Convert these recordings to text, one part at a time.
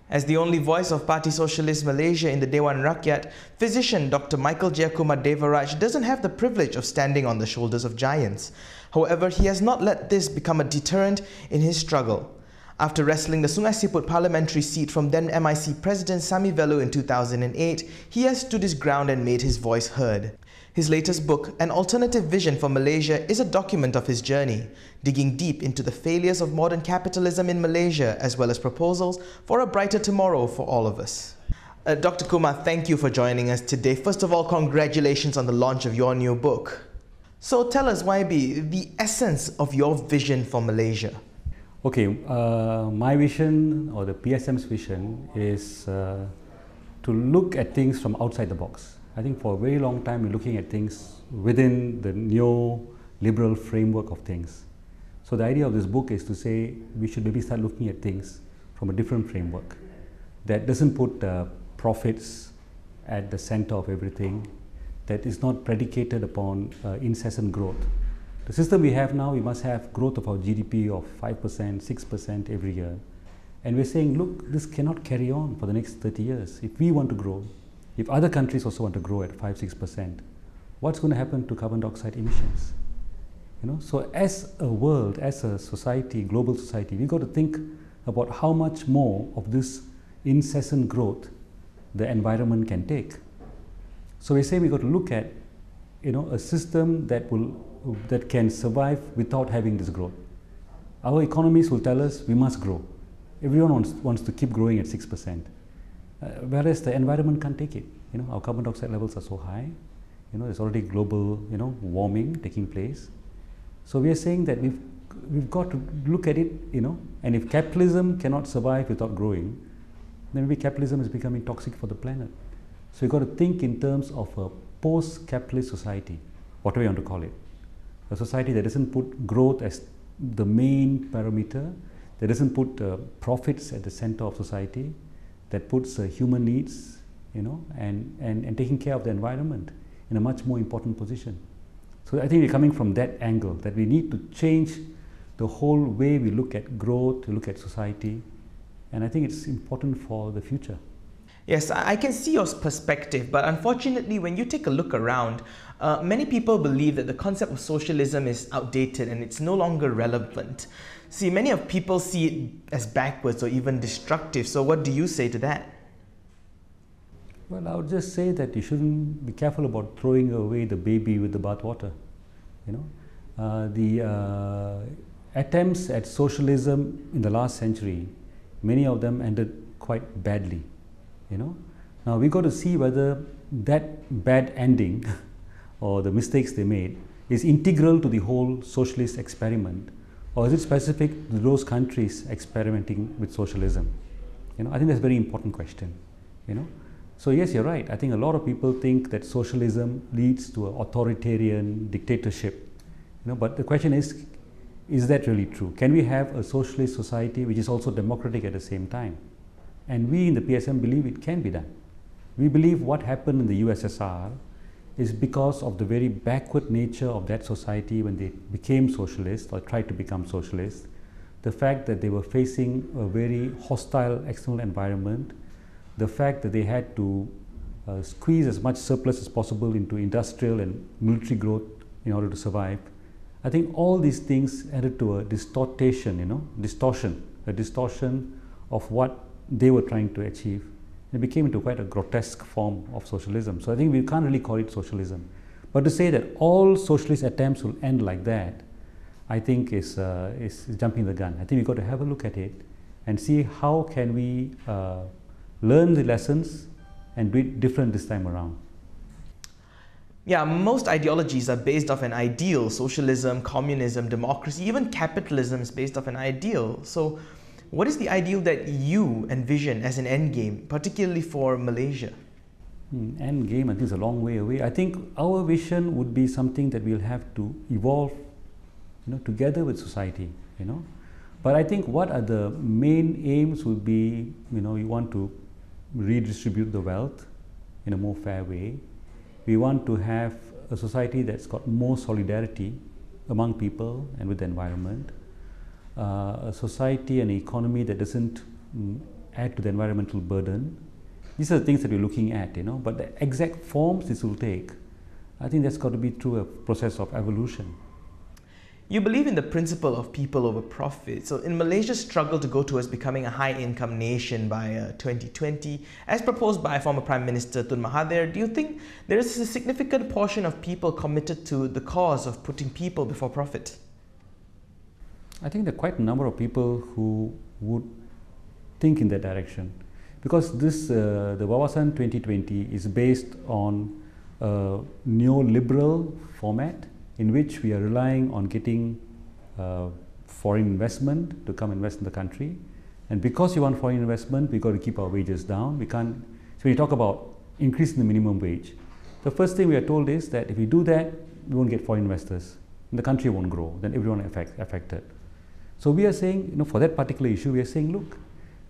As the only voice of Parti Sosialis Malaysia in the Dewan Rakyat, physician Dr. Michael Jayakumar Devaraj doesn't have the privilege of standing on the shoulders of giants. However, he has not let this become a deterrent in his struggle. After wrestling the Sungai Siput parliamentary seat from then MIC President Sami Velu in 2008, he has stood his ground and made his voice heard. His latest book, An Alternative Vision for Malaysia, is a document of his journey, digging deep into the failures of modern capitalism in Malaysia, as well as proposals for a brighter tomorrow for all of us. Dr. Kumar, thank you for joining us today. First of all, congratulations on the launch of your new book. So tell us, YB, the essence of your vision for Malaysia. Okay, my vision, or the PSM's vision, is to look at things from outside the box. I think for a very long time we're looking at things within the neo-liberal framework of things. So the idea of this book is to say we should maybe start looking at things from a different framework that doesn't put profits at the center of everything, that is not predicated upon incessant growth. The system we have now, we must have growth of our GDP of 5%, 6% every year. And we're saying, look, this cannot carry on for the next 30 years. If we want to grow, if other countries also want to grow at 5-6%, what's going to happen to carbon dioxide emissions? You know, so as a world, as a society, global society, we've got to think about how much more of this incessant growth the environment can take. So we say we've got to look at, you know, a system that can survive without having this growth. Our economists will tell us we must grow. Everyone wants to keep growing at 6%. Whereas the environment can't take it. You know, our carbon dioxide levels are so high. You know, there's already global, you know, warming taking place. So we are saying that we've got to look at it, you know, and if capitalism cannot survive without growing, then maybe capitalism is becoming toxic for the planet. So we've got to think in terms of a post-capitalist society, whatever you want to call it. A society that doesn't put growth as the main parameter, that doesn't put profits at the center of society, that puts human needs, you know, and taking care of the environment in a much more important position. So I think we're coming from that angle, that we need to change the whole way we look at growth, we look at society, and I think it's important for the future. Yes, I can see your perspective, but unfortunately when you take a look around, many people believe that the concept of socialism is outdated and it's no longer relevant. See, many of people see it as backwards or even destructive, so what do you say to that? Well, I would just say that you shouldn't be careful about throwing away the baby with the bathwater. You know, the attempts at socialism in the last century, many of them ended quite badly. You know, now we got to see whether that bad ending or the mistakes they made is integral to the whole socialist experiment, or is it specific to those countries experimenting with socialism? You know, I think that's a very important question. You know, so yes, you're right. I think a lot of people think that socialism leads to an authoritarian dictatorship. You know, but the question is that really true? Can we have a socialist society which is also democratic at the same time? And we in the PSM believe it can be done. We believe what happened in the USSR is because of the very backward nature of that society when they became socialist or tried to become socialist. The fact that they were facing a very hostile external environment, the fact that they had to squeeze as much surplus as possible into industrial and military growth in order to survive. I think all these things added to a distortion, you know, a distortion of what they were trying to achieve. It became into quite a grotesque form of socialism. So I think we can't really call it socialism. But to say that all socialist attempts will end like that, I think is jumping the gun. I think we've got to have a look at it and see how can we learn the lessons and do it different this time around. Yeah, most ideologies are based off an ideal. Socialism, communism, democracy, even capitalism is based off an ideal. So what is the ideal that you envision as an end game, particularly for Malaysia? End game, I think, is a long way away. I think our vision would be something that we'll have to evolve, you know, together with society, you know. But I think what are the main aims would be, you know, we want to redistribute the wealth in a more fair way. We want to have a society that's got more solidarity among people and with the environment. A society and economy that doesn't add to the environmental burden. These are the things that we're looking at, but the exact forms this will take, I think that's got to be through a process of evolution. You believe in the principle of people over profit. So in Malaysia's struggle to go towards becoming a high-income nation by 2020, as proposed by former Prime Minister Tun Mahathir, do you think there is a significant portion of people committed to the cause of putting people before profit? I think there are quite a number of people who would think in that direction, because this the Wawasan 2020 is based on a neoliberal format in which we are relying on getting foreign investment to come invest in the country. And because you want foreign investment, we've got to keep our wages down. We can't, so when you talk about increasing the minimum wage, the first thing we are told is that if we do that, we won't get foreign investors, and the country won't grow, then everyone affected. So we are saying, for that particular issue, we are saying, look,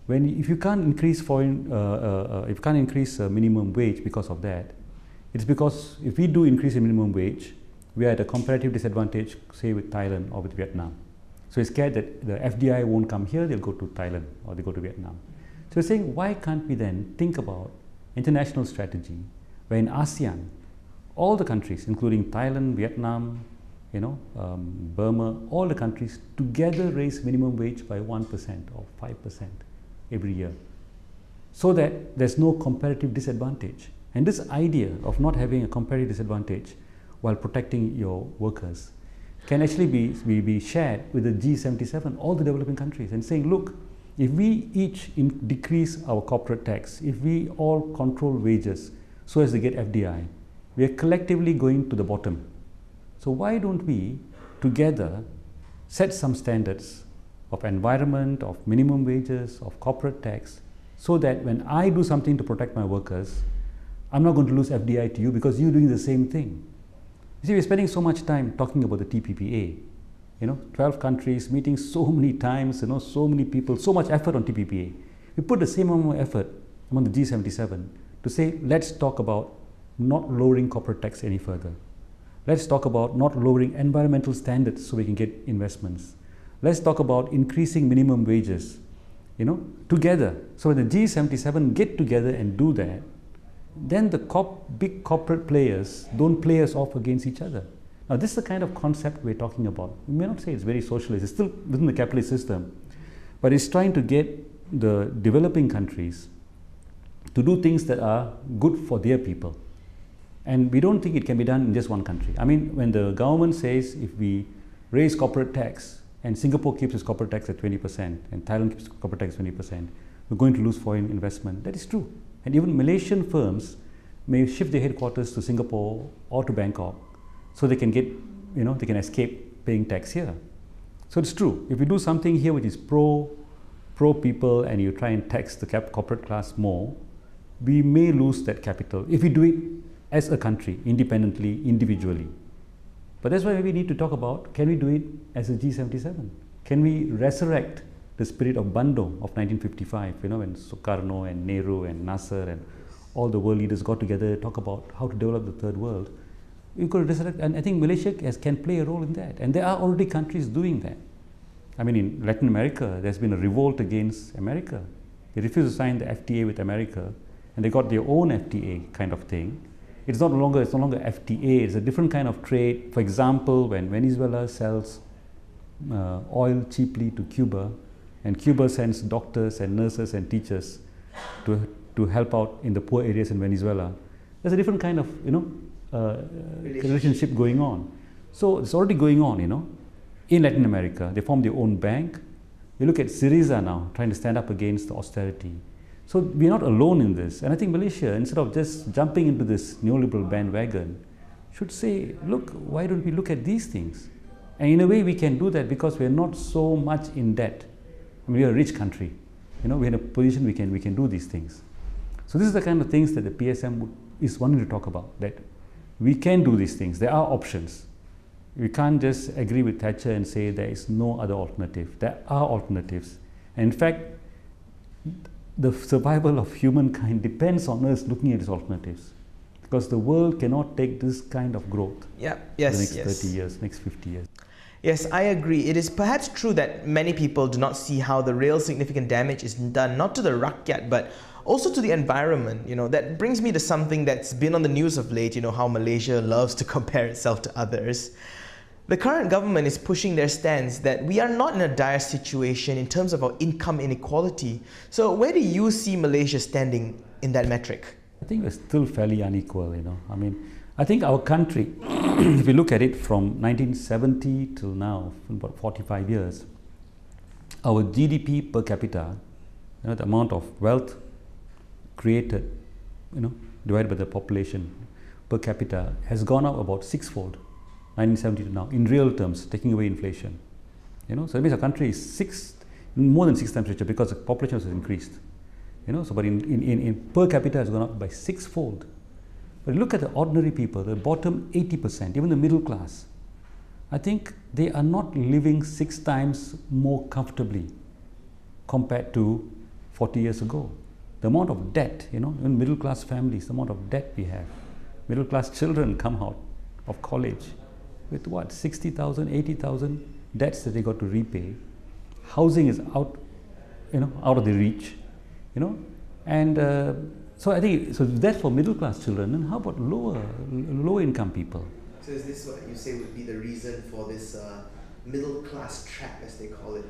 if you can't increase minimum wage because of that, it's because if we do increase the minimum wage, we are at a comparative disadvantage, say with Thailand or with Vietnam. So we're scared that the FDI won't come here, they'll go to Thailand or they go to Vietnam. So we're saying, why can't we then think about international strategy where in ASEAN, all the countries, including Thailand, Vietnam, Burma, all the countries together raise minimum wage by 1% or 5% every year, so that there's no comparative disadvantage. And this idea of not having a comparative disadvantage while protecting your workers can actually be shared with the G77, all the developing countries, and saying, look, if we each decrease our corporate tax, if we all control wages so as to get FDI, we are collectively going to the bottom. So why don't we together set some standards of environment, of minimum wages, of corporate tax, so that when I do something to protect my workers, I'm not going to lose FDI to you because you're doing the same thing. You see, we're spending so much time talking about the TPPA. 12 countries meeting so many times, so many people, so much effort on TPPA. We put the same amount of effort among the G77 to say, let's talk about not lowering corporate tax any further. Let's talk about not lowering environmental standards so we can get investments. Let's talk about increasing minimum wages, together. So when the G77 get together and do that, then the big corporate players don't play us off against each other. Now this is the kind of concept we're talking about. We may not say it's very socialist, it's still within the capitalist system, but it's trying to get the developing countries to do things that are good for their people. And we don't think it can be done in just one country. I mean, when the government says if we raise corporate tax and Singapore keeps its corporate tax at 20% and Thailand keeps corporate tax at 20%, we're going to lose foreign investment. That is true. And even Malaysian firms may shift their headquarters to Singapore or to Bangkok so they can get, they can escape paying tax here. So it's true. If you do something here which is pro people and you try and tax the corporate class more, we may lose that capital if we do it as a country, independently, individually. But that's why we need to talk about, can we do it as a G77? Can we resurrect the spirit of Bandung of 1955, when Sukarno and Nehru and Nasser and all the world leaders got together to talk about how to develop the third world. We could resurrect, and I think Malaysia can play a role in that. And there are already countries doing that. I mean, in Latin America, there's been a revolt against America. They refused to sign the FTA with America, and they got their own FTA kind of thing. It's no longer FTA, it's a different kind of trade. For example, when Venezuela sells oil cheaply to Cuba, and Cuba sends doctors and nurses and teachers to help out in the poor areas in Venezuela, there's a different kind of relationship going on. So it's already going on, in Latin America. They form their own bank. You look at Syriza now, trying to stand up against the austerity. So we're not alone in this. And I think Malaysia, instead of just jumping into this neoliberal bandwagon, should say, look, why don't we look at these things? And in a way we can do that because we're not so much in debt. I mean, we're a rich country. We're in a position we can do these things. So this is the kind of things that the PSM is wanting to talk about, that we can do these things. There are options. We can't just agree with Thatcher and say there is no other alternative. There are alternatives. And in fact, the survival of humankind depends on us looking at these alternatives, because the world cannot take this kind of growth for the next 30 years, next 50 years. Yes, I agree. It is perhaps true that many people do not see how the real significant damage is done, not to the rakyat, but also to the environment. That brings me to something that's been on the news of late, how Malaysia loves to compare itself to others. The current government is pushing their stance that we are not in a dire situation in terms of our income inequality. So where do you see Malaysia standing in that metric? I think we're still fairly unequal, I think our country, if you look at it from 1970 till now, about 45 years, our GDP per capita, the amount of wealth created, divided by the population per capita, has gone up about sixfold, 1970 to now, in real terms, taking away inflation. So that means our country is more than 6 times richer because the population has increased. So but in per capita has gone up by sixfold. But look at the ordinary people, the bottom 80%, even the middle class. I think they are not living 6 times more comfortably compared to 40 years ago. The amount of debt, in middle class families, the amount of debt we have. Middle class children come out of college with what, 60,000, 80,000 debts that they got to repay. Housing is out of the reach, and so I think that's for middle class children. And how about lower income people? So is this what you say would be the reason for this middle class trap, as they call it?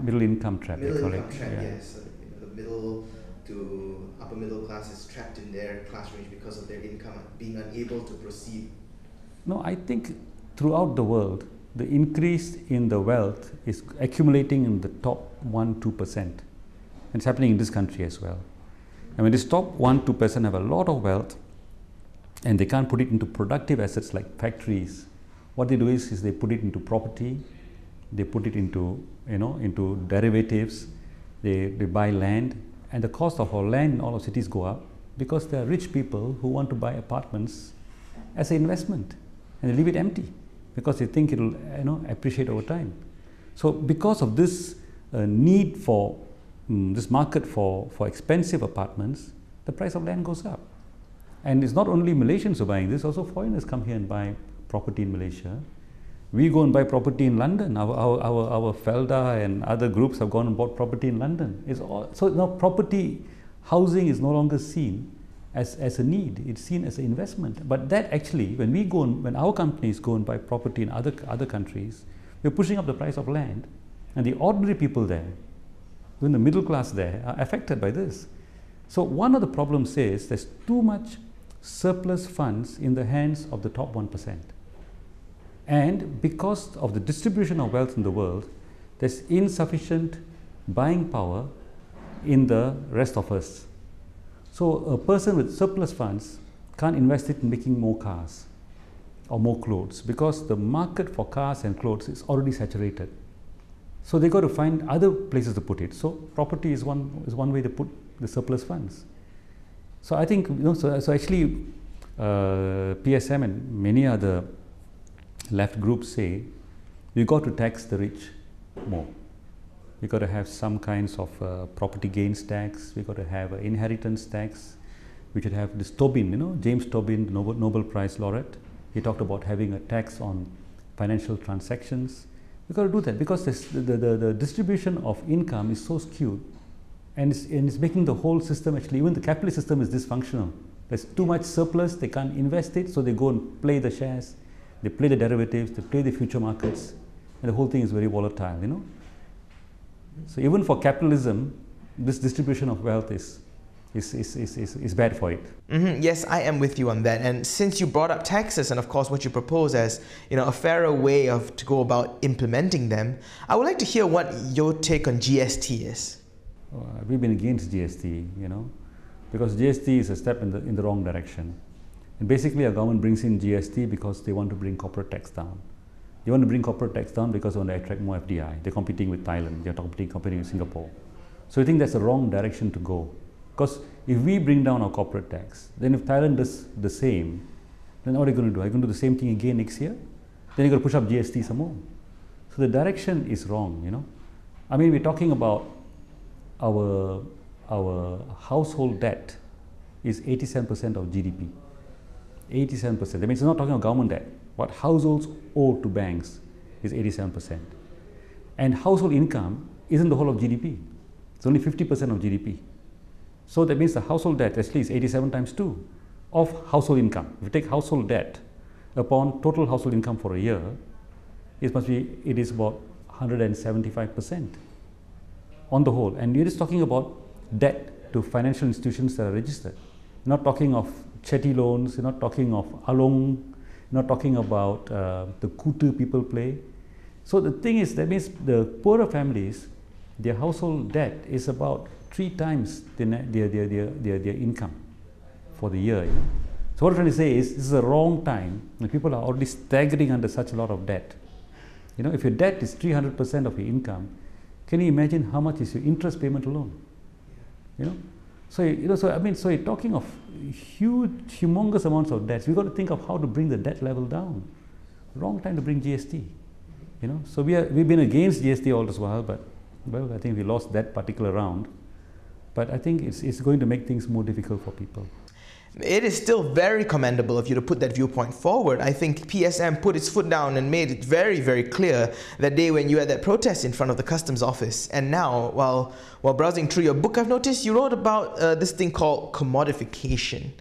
Middle income trap. Middle income trap, yes. So, the middle to upper middle class is trapped in their class range because of their income being unable to proceed. No, I think throughout the world, the increase in the wealth is accumulating in the top 1-2%. And it's happening in this country as well. And when this top 1-2% have a lot of wealth and they can't put it into productive assets like factories, what they do is they put it into property, they put it into into derivatives, they buy land, and the cost of our land in all our cities go up because there are rich people who want to buy apartments as an investment and they leave it empty because they think it will appreciate over time. So because of this need for this market for expensive apartments, the price of land goes up. And it's not only Malaysians who are buying this, also foreigners come here and buy property in Malaysia. We go and buy property in London. Our Felda and other groups have gone and bought property in London. So now housing is no longer seen as a need. It's seen as an investment. But that actually, when our companies go and buy property in other countries, we're pushing up the price of land, and the ordinary people there, even the middle class there, are affected by this. So one of the problems is there's too much surplus funds in the hands of the top 1%. And because of the distribution of wealth in the world, there's insufficient buying power in the rest of us. So a person with surplus funds can't invest it in making more cars or more clothes because the market for cars and clothes is already saturated. So they got to find other places to put it. So property is one way to put the surplus funds. So I think so actually PSM and many other left groups say we got to tax the rich more. We got to have some kinds of property gains tax. We got to have an inheritance tax. We should have this Tobin, James Tobin, the Nobel Prize laureate. He talked about having a tax on financial transactions. We've got to do that because the distribution of income is so skewed, and it's making the whole system, actually, even the capitalist system is dysfunctional. There's too much surplus, they can't invest it, so they go and play the shares, they play the derivatives, they play the future markets, and the whole thing is very volatile, So even for capitalism, this distribution of wealth is bad for it. Yes, I am with you on that. And since you brought up taxes and of course what you propose as a fairer way to go about implementing them, I would like to hear what your take on GST is. We've been against GST, because GST is a step in the wrong direction. And basically our government brings in GST because they want to bring corporate tax down. They want to bring corporate tax down because they want to attract more FDI. They're competing with Thailand, they're competing with Singapore. So I think that's the wrong direction to go. Because if we bring down our corporate tax, then if Thailand does the same, then what are they going to do? Are they going to do the same thing again next year? Then you're going to push up GST some more. So the direction is wrong, I mean, we're talking about our household debt is 87% of GDP. 87%. That means it's not talking about government debt. What households owe to banks is 87%. And household income isn't the whole of GDP. It's only 50% of GDP. So that means the household debt actually is 87 times 2 of household income. If you take household debt upon total household income for a year, it is about 175% on the whole. And you're just talking about debt to financial institutions that are registered. You're not talking of chetty loans, you're not talking of along, you're not talking about the kutu people play. So the thing is, that means the poorer families, their household debt is about 3 times their income for the year. You know? So what I'm trying to say is, this is a wrong time when people are already staggering under such a lot of debt. You know, if your debt is 300% of your income, can you imagine how much is your interest payment alone? You know, so so you're talking of humongous amounts of debts. We've got to think of how to bring the debt level down. Wrong time to bring GST. You know, so we've been against GST all this while, but well, I think we lost that particular round. But I think it's going to make things more difficult for people. It is still very commendable of you to put that viewpoint forward. I think PSM put its foot down and made it very, very clear that day when you had that protest in front of the customs office. And now, while browsing through your book, I've noticed you wrote about this thing called commodification.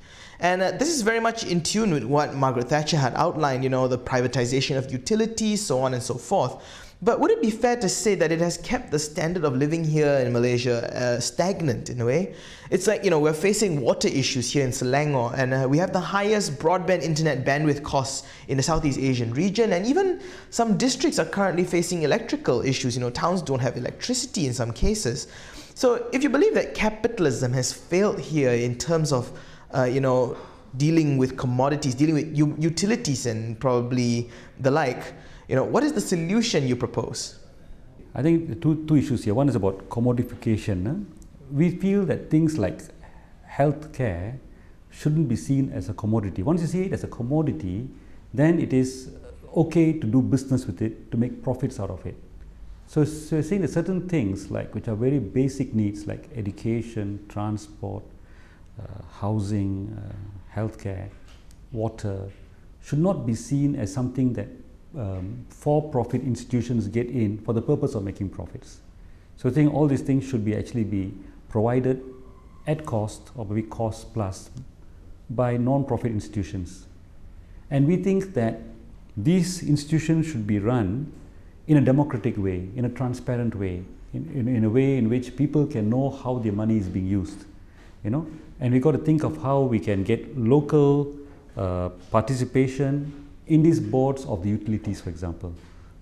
And this is very much in tune with what Margaret Thatcher had outlined, you know, the privatization of utilities, so on and so forth. But would it be fair to say that it has kept the standard of living here in Malaysia stagnant in a way? It's like, you know, we're facing water issues here in Selangor, and we have the highest broadband internet bandwidth costs in the Southeast Asian region, and even some districts are currently facing electrical issues. You know, towns don't have electricity in some cases. So if you believe that capitalism has failed here in terms of, you know, dealing with commodities, dealing with utilities and probably the like, you know, what is the solution you propose? I think two issues here. One is about commodification. We feel that things like healthcare shouldn't be seen as a commodity. Once you see it as a commodity, then it is okay to do business with it, to make profits out of it. So you're saying that certain things which are very basic needs like education, transport, housing, healthcare, water, should not be seen as something that for-profit institutions get in for the purpose of making profits. So I think all these things should actually be provided at cost or maybe cost plus by non-profit institutions. And we think that these institutions should be run in a democratic way, in a transparent way, in a way in which people can know how their money is being used. You know, and we've got to think of how we can get local participation in these boards of the utilities, for example.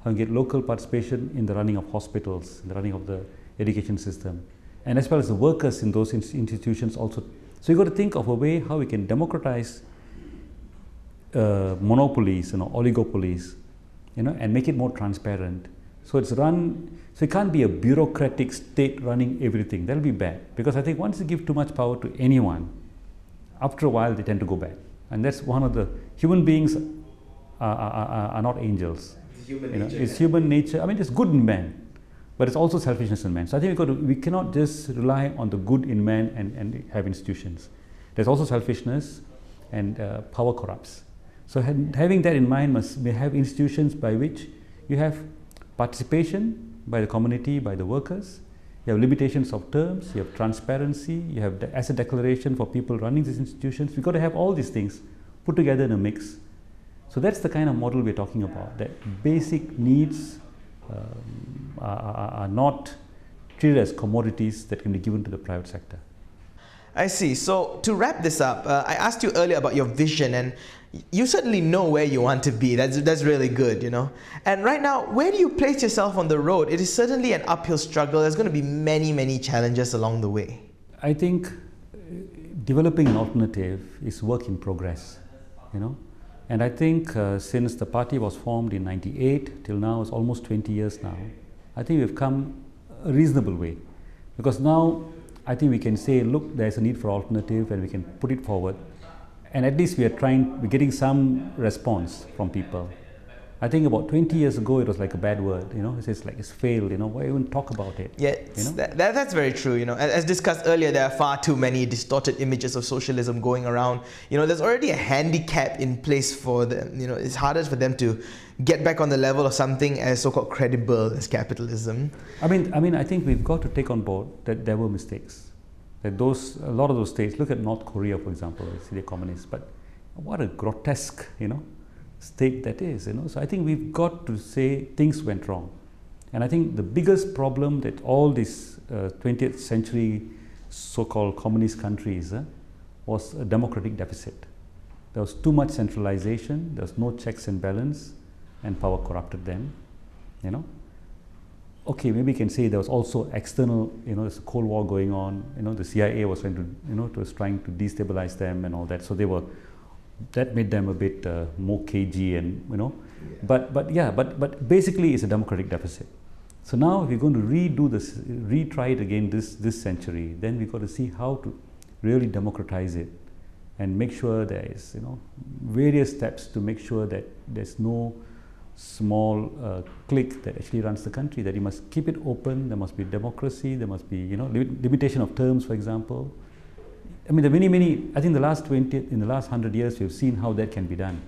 How we get local participation in the running of hospitals, in the running of the education system, and as well as the workers in those institutions also. So you've got to think of a way how we can democratize monopolies, you know, oligopolies, you know, and make it more transparent. So it's run, so it can't be a bureaucratic state running everything. That'll be bad, because I think once you give too much power to anyone, after a while they tend to go bad. And that's one of the, human beings are not angels. It's human nature. I mean, it's good in man, but it's also selfishness in man. So I think we cannot just rely on the good in man and have institutions. There's also selfishness, and power corrupts. So having that in mind, we have institutions by which you have participation by the community, by the workers. You have limitations of terms, you have transparency, you have the asset declaration for people running these institutions. We've got to have all these things put together in a mix. So that's the kind of model we're talking about, that basic needs are not treated as commodities that can be given to the private sector. I see. So to wrap this up, I asked you earlier about your vision, and you certainly know where you want to be. That's really good, you know. And right now, where do you place yourself on the road? It is certainly an uphill struggle. There's going to be many, many challenges along the way. I think developing an alternative is work in progress, you know. And I think since the party was formed in '98 till now, it's almost 20 years now, I think we've come a reasonable way. Because now I think we can say, look, there's a need for alternative, and we can put it forward. And at least we're getting some response from people. I think about 20 years ago, it was like a bad word, you know, it's like it's failed, you know, why even talk about it? Yeah, you know? that's very true, you know. As discussed earlier, there are far too many distorted images of socialism going around. You know, there's already a handicap in place for them, you know, it's harder for them to get back on the level of something as so-called credible as capitalism. I mean, I think we've got to take on board that there were mistakes. That a lot of those states, look at North Korea, for example, they're communist, but what a grotesque, you know, state that is, you know. So I think we've got to say things went wrong. And I think the biggest problem that all these 20th century so-called communist countries was a democratic deficit. There was too much centralization, there was no checks and balance, and power corrupted them, you know. Okay, maybe you can say there was also external, you know, there's a Cold War going on, you know, the CIA was trying to, you know, was trying to destabilize them and all that. So they were, that made them a bit more cagey and, you know, yeah. but basically it's a democratic deficit. So now if we're going to redo this, retry it again this century, then we've got to see how to really democratize it and make sure there is, you know, various steps to make sure that there's no small clique that actually runs the country, that you must keep it open, there must be democracy, there must be, you know, limitation of terms, for example. I mean, I think in the last 100 years, we've seen how that can be done.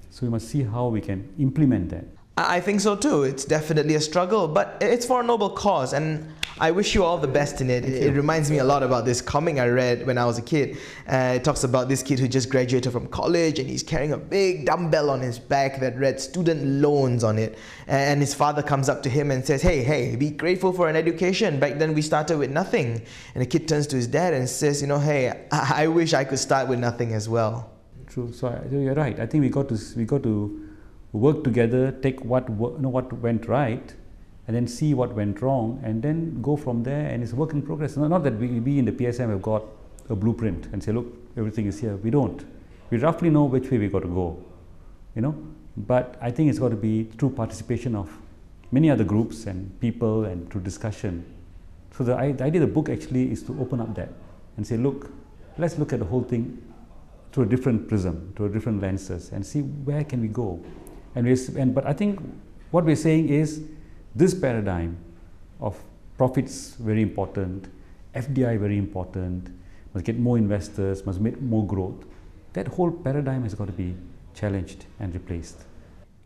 So we must see how we can implement that. I think so too. It's definitely a struggle, but it's for a noble cause, and I wish you all the best in it. It reminds me a lot about this comic I read when I was a kid. It talks about this kid who just graduated from college, and he's carrying a big dumbbell on his back that read student loans on it. And his father comes up to him and says, hey, be grateful for an education. Back then we started with nothing. And the kid turns to his dad and says, you know, hey, I wish I could start with nothing as well. True. So you're right. I think we got to work together, take what went right, and then see what went wrong, and then go from there. And it's a work in progress. Not that we in the PSM have got a blueprint and say, look, everything is here. We don't. We roughly know which way we got to go, you know. But I think it's got to be through participation of many other groups and people and through discussion. So the idea of the book actually is to open up that and say, look, let's look at the whole thing through a different prism, through different lenses, and see where can we go. But I think what we're saying is this paradigm of profits very important, FDI very important, must get more investors, must make more growth. That whole paradigm has got to be challenged and replaced.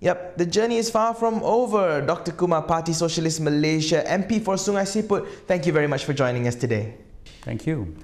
Yep, the journey is far from over. Dr. Kumar, Parti Sosialis Malaysia, MP for Sungai Siput, thank you very much for joining us today. Thank you.